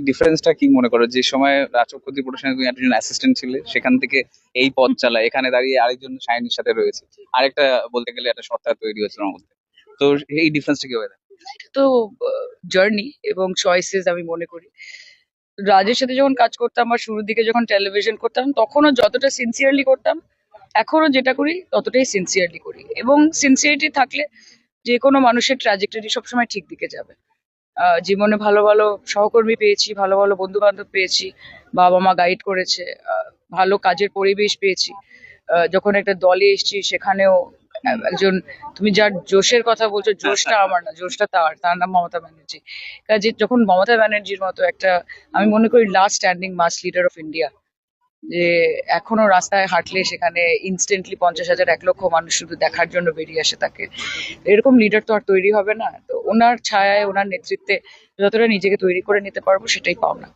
ডিফারেন্সটা কি মনে করো, যে সময় রাজ চক্রবর্তী প্রোডাকশনে তুমি একজন অ্যাসিস্ট্যান্ট ছিলে, সেখান থেকে এই পথ চালা এখানে দাঁড়িয়ে আরেকজন শাইনির সাথে রয়েছে, আরেকটা বলতে গেলে একটা সত্তা তৈরি হয়েছে ওর মধ্যে। তো এই ডিফারেন্সটা কি হয়? তো জার্নি এবং চয়েসেস আমি মনে করি। রাজের সাথে যখন কাজ করতাম বা শুরুর দিকে যখন টেলিভিশন করতাম তখনও যতটা সিনসিয়ারলি করতাম, এখনো যেটা করি ততটাই সিনসিয়ারলি করি। এবং সিনসিয়ারিটি থাকলে যে কোনো মানুষের ট্র্যাজেক্টরি সবসময় ঠিক দিকে যাবে। জীবনে ভালো ভালো সহকর্মী পেয়েছি, ভালো ভালো বন্ধু বান্ধব পেয়েছি, বাবা মা গাইড করেছে, ভালো কাজের পরিবেশ পেয়েছি। যখন একটা দলে এসেছি সেখানেও একজন, তুমি যার জোশের কথা বলছো, জোশটা আমার না, জোশটা তার নাম মমতা ব্যানার্জি। কাজে যখন মমতা ব্যানার্জির মতো একটা, আমি মনে করি last standing mass leader of India, যে এখনো রাস্তায় হাঁটলে সেখানে ইনস্ট্যান্টলি 50,000 1 লক্ষ মানুষ শুধু দেখার জন্য বেরিয়ে আসে তাকে, এরকম লিডার তো আর তৈরি হবে না। তো ওনার ছায়ায় ওনার নেতৃত্বে যতটা নিজেকে তৈরি করে নিতে পারবো সেটাই পাওনা।